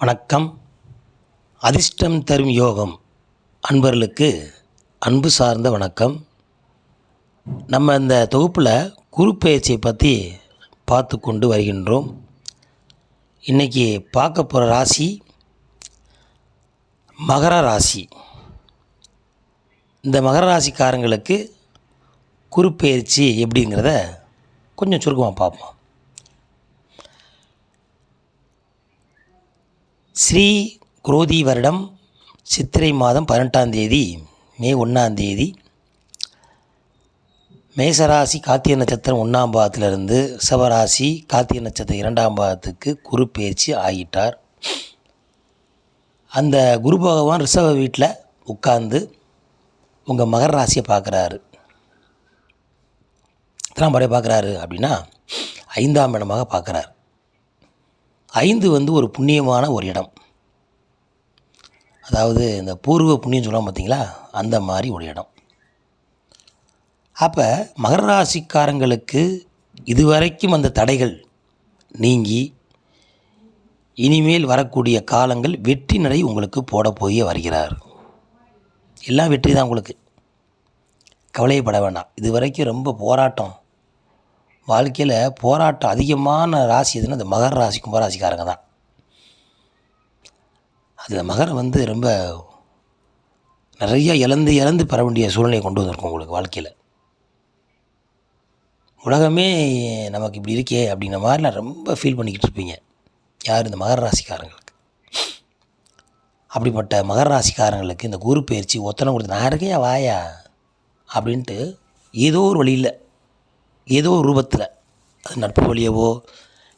வணக்கம். அதிர்ஷ்டம் தரும் யோகம் அன்பர்களுக்கு அன்பு சார்ந்த வணக்கம். நம்ம இந்த தொகுப்பில் குரு பெயர்ச்சியை பற்றி பார்த்து கொண்டு வருகின்றோம். இன்றைக்கி பார்க்க போகிற ராசி மகர ராசி. இந்த மகர ராசிக்காரங்களுக்கு குரு பெயர்ச்சி எப்படிங்கிறத கொஞ்சம் சுருக்கமாக பார்ப்போம். ஸ்ரீ குரோதி வருடம் சித்திரை மாதம் 18ஆம் தேதி மே 1ஆம் தேதி மேசராசி கார்த்திகை நட்சத்திரம் 1ஆம் பாதத்திலிருந்து ரிஷபராசி கார்த்திகை நட்சத்திரம் 2ஆம் பாதத்துக்கு குரு பெயர்ச்சி ஆகிட்டார். அந்த குரு பகவான் ரிஷப வீட்டில் உட்கார்ந்து உங்கள் மகர ராசியை பார்க்குறாரு. எத்தனாம் படையை பார்க்குறாரு அப்படின்னா 5ஆம் இடமாக பார்க்குறாரு. 5 ஒரு புண்ணியமான ஒரு இடம், அதாவது இந்த பூர்வ புண்ணியம் சொல்லுவாங்க பார்த்தீங்களா, அந்த மாதிரி ஒரு இடம். அப்போ மகர ராசிக்காரங்களுக்கு இதுவரைக்கும் அந்த தடைகள் நீங்கி இனிமேல் வரக்கூடிய காலங்கள் வெற்றி நடை உங்களுக்கு போட போய் வருகிறார். எல்லாம் வெற்றி தான் உங்களுக்கு, கவலையப்பட வேண்டாம். இது வரைக்கும் ரொம்ப போராட்டம், வாழ்க்கையில் போராட்டம் அதிகமான ராசி எதுன்னா இந்த மகர ராசி கும்பராசிக்காரங்க தான். அது மகரம் ரொம்ப நிறைய இழந்து பெற வேண்டிய சூழ்நிலையை கொண்டு வந்திருக்கும் உங்களுக்கு வாழ்க்கையில். உலகமே நமக்கு இப்படி இருக்கே அப்படின்ற மாதிரிலாம் ரொம்ப ஃபீல் பண்ணிக்கிட்டு இருப்பீங்க. யார்? இந்த மகர ராசிக்காரங்களுக்கு. அப்படிப்பட்ட மகர ராசிக்காரங்களுக்கு இந்த குரு பயிற்சி ஒத்தனை கொடுத்து நான் இருக்கையா வாயா அப்படின்ட்டு ஏதோ ஒரு வழியில் ஏதோ ஒரு ரூபத்தில், அது நட்பு வழியவோ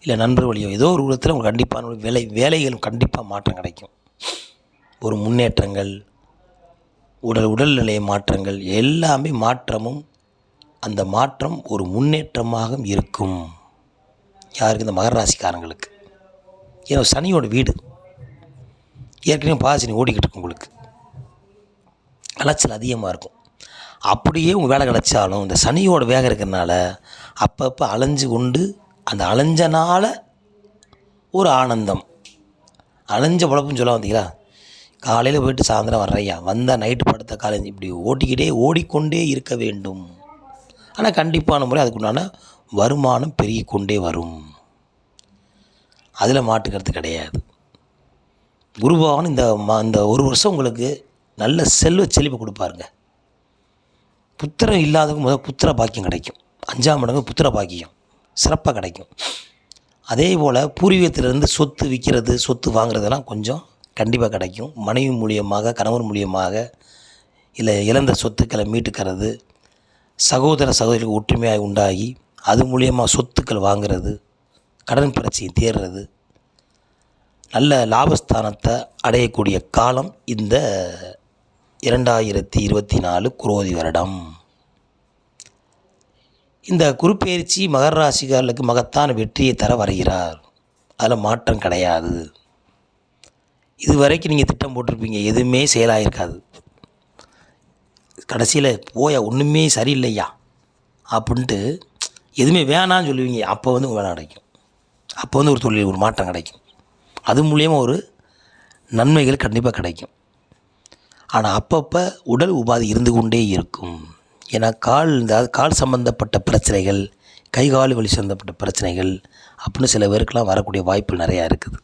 இல்லை நண்பர் வழியோ ஏதோ ஒரு ரூபத்தில் உங்களுக்கு கண்டிப்பான வேலைகளும் கண்டிப்பாக மாற்றம் கிடைக்கும். ஒரு முன்னேற்றங்கள், உடல்நிலை மாற்றங்கள், எல்லாமே மாற்றமும் அந்த மாற்றம் ஒரு முன்னேற்றமாக இருக்கும். யாருக்கு? இந்த மகர ராசிக்காரங்களுக்கு. ஏன்னா சனியோட வீடு ஏற்கனவே பாசனி ஓடிக்கிட்டு இருக்கும், உங்களுக்கு அலைச்சல் அதிகமாக இருக்கும். அப்படியே உங்கள் வேலை கிடச்சாலும் இந்த சனியோட வேகம் இருக்கிறனால அப்பப்போ அலைஞ்சு கொண்டு அந்த அலைஞ்சனால ஒரு ஆனந்தம், அலைஞ்ச பொழப்புன்னு சொல்ல வந்தீங்களா, காலையில் போயிட்டு சாயந்தரம் வர்றையா, வந்தால் நைட்டு படுத்த காலேஜ் இப்படி ஓடிக்கொண்டே இருக்க வேண்டும். ஆனால் கண்டிப்பான முறை அதுக்குண்டான வருமானம் பெருகிக்கொண்டே வரும், அதில் மாட்டுக்கிறது கிடையாது. குருபகவான் இந்த ஒரு வருஷம் உங்களுக்கு நல்ல செல்வ கொடுப்பாருங்க. புத்திரம் இல்லாதவங்க முதல் புத்திர பாக்கியம் கிடைக்கும். 5ஆம் மடங்கு புத்திர பாக்கியம் சிறப்பாக கிடைக்கும். அதே போல் பூர்வீகத்திலிருந்து சொத்து விற்கிறது, சொத்து வாங்குறதெல்லாம் கொஞ்சம் கண்டிப்பாக கிடைக்கும். மனைவி மூலியமாக, கணவர் மூலியமாக, இல்லை இழந்த சொத்துக்களை மீட்டுக்கிறது, சகோதரிகளுக்கு ஒற்றுமையாக உண்டாகி அது மூலியமாக சொத்துக்கள் வாங்கிறது, கடன் பிரச்சனை தேர்றது, நல்ல லாபஸ்தானத்தை அடையக்கூடிய காலம் இந்த 2024 குரோதி வருடம். இந்த குரு பெயர்ச்சி மகர ராசிக்காரர்களுக்கு மகத்தான வெற்றியை தர வருகிறார். அதில் மாற்றம் கிடையாது. இது வரைக்கும் நீங்கள் திட்டம் போட்டிருப்பீங்க, எதுவுமே செயலாகிருக்காது. கடைசியில் போயா ஒன்றுமே சரியில்லையா அப்படின்ட்டு எதுவுமே வேணான்னு சொல்லுவீங்க. அப்போ உங்கள் வேலை கிடைக்கும். அப்போ ஒரு தொழில் ஒரு மாற்றம் கிடைக்கும். அது மூலியமாக ஒரு நன்மைகள் கண்டிப்பாக கிடைக்கும். ஆனால் அப்பப்போ உடல் உபாதை இருந்து கொண்டே இருக்கும். ஏன்னா கால் சம்மந்தப்பட்ட பிரச்சனைகள், கை கால் வலி சம்மந்தப்பட்ட பிரச்சனைகள் அப்படின்னு சில பேருக்கெல்லாம் வரக்கூடிய வாய்ப்புகள் நிறையா இருக்குது.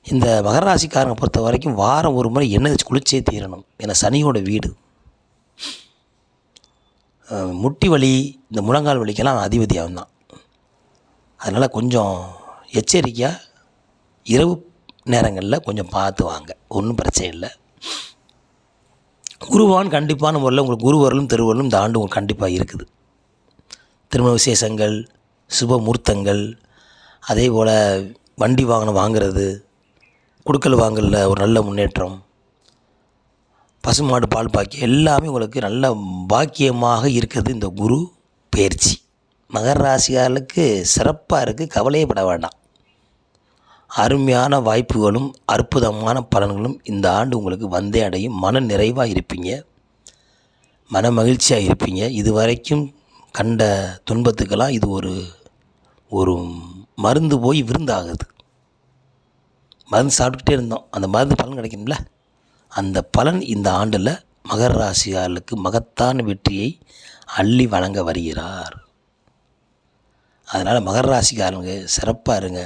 இந்த மகர ராசிக்காரங்க பொறுத்த வரைக்கும் வாரம் ஒரு முறை எண்ணெய் வச்சு குளிச்சே தீரணும். ஏன்னா சனியோட வீடு. முட்டி வலி, இந்த முழங்கால் வலிக்கெல்லாம் அதிபதி அவன் தான். அதனால் கொஞ்சம் எச்சரிக்கையாக இரவு நேரங்களில் கொஞ்சம் பார்த்து வாங்க, ஒன்றும் பிரச்சனை இல்லை. குருவான் கண்டிப்பான முறையில் உங்களுக்கு குருவர்களும் திருவர்களும் இந்த ஆண்டு உங்களுக்கு கண்டிப்பாக இருக்குது. திருமண விசேஷங்கள், சுப முகூர்த்தங்கள், அதே போல் வண்டி வாகனம் வாங்கிறது, குடுக்கல் வாங்கலில் ஒரு நல்ல முன்னேற்றம், பசுமாடு பால் பாக்கியம் எல்லாமே உங்களுக்கு நல்ல பாக்கியமாக இருக்கிறது இந்த குரு பெயர்ச்சி. மகர ராசியாளுக்கு சிறப்பாக இருக்குது, கவலையே பட வேண்டாம். அருமையான வாய்ப்புகளும் அற்புதமான பலன்களும் இந்த ஆண்டு உங்களுக்கு வந்தே அடையும். மன நிறைவாக இருப்பீங்க, மன மகிழ்ச்சியாக இருப்பீங்க. இது வரைக்கும் கண்ட துன்பத்துக்கெல்லாம் இது ஒரு மருந்து போய் விருந்தாகுது. மருந்து சாப்பிட்டுக்கிட்டே இருந்தோம், அந்த மருந்து பலன் கிடைக்கும்ல, அந்த பலன் இந்த ஆண்டில் மகர ராசிக்காரர்களுக்கு மகத்தான வெற்றியை அள்ளி வழங்க வருகிறார். அதனால் மகர ராசிக்காரங்க சிறப்பாக இருங்க.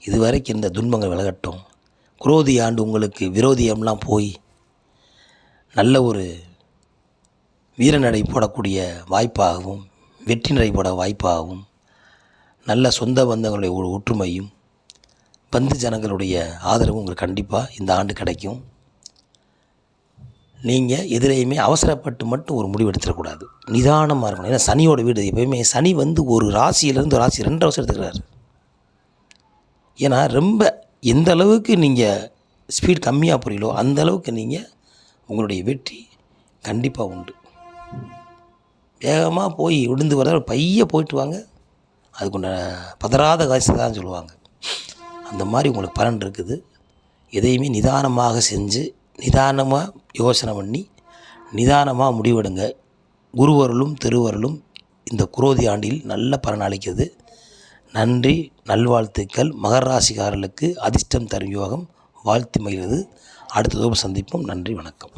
இதுவரைக்கும் இந்த துன்பங்கள் விலகட்டும். குரோதி ஆண்டு உங்களுக்கு விரோதியம்லாம் போய் நல்ல ஒரு வீரநடை போடக்கூடிய வாய்ப்பாகவும், வெற்றி நடை போட வாய்ப்பாகவும், நல்ல சொந்த பந்தங்களுடைய ஒரு ஒற்றுமையும், பந்து ஜனங்களுடைய ஆதரவும் உங்களுக்கு கண்டிப்பாக இந்த ஆண்டு கிடைக்கும். நீங்கள் எதிரையுமே அவசரப்பட்டு மட்டும் ஒரு முடிவு எடுத்துடக்கூடாது, நிதானமாக இருக்கணும். ஏன்னா சனியோட வீடு எப்போயுமே, சனி வந்து ஒரு ராசியிலேருந்து ஒரு ராசி 2 வருஷம் எடுத்துக்கிறாரு. ஏன்னா ரொம்ப எந்த அளவுக்கு நீங்கள் ஸ்பீட் கம்மியாக போகிறீங்களோ அந்த அளவுக்கு நீங்கள் உங்களுடைய வெற்றி கண்டிப்பாக உண்டு. வேகமாக போய் விழுந்து வர பைய போயிட்டு வாங்க, அதுக்குண்ட பதறாத காசு தான் சொல்லுவாங்க. அந்த மாதிரி உங்களுக்கு பலன் இருக்குது. எதையுமே நிதானமாக செஞ்சு, நிதானமாக யோசனை பண்ணி, நிதானமாக முடிவெடுங்க. குருவருளும் திருவருளும் இந்த குரோதி ஆண்டில் நல்ல பலன் அளிக்கிறது. நன்றி, நல்வாழ்த்துக்கள். மகர ராசிக்காரர்களுக்கு அதிர்ஷ்டம் தரும் யோகம் வாழ்த்து மகிழ்கிறது. அடுத்த தோறும் சந்திப்போம். நன்றி, வணக்கம்.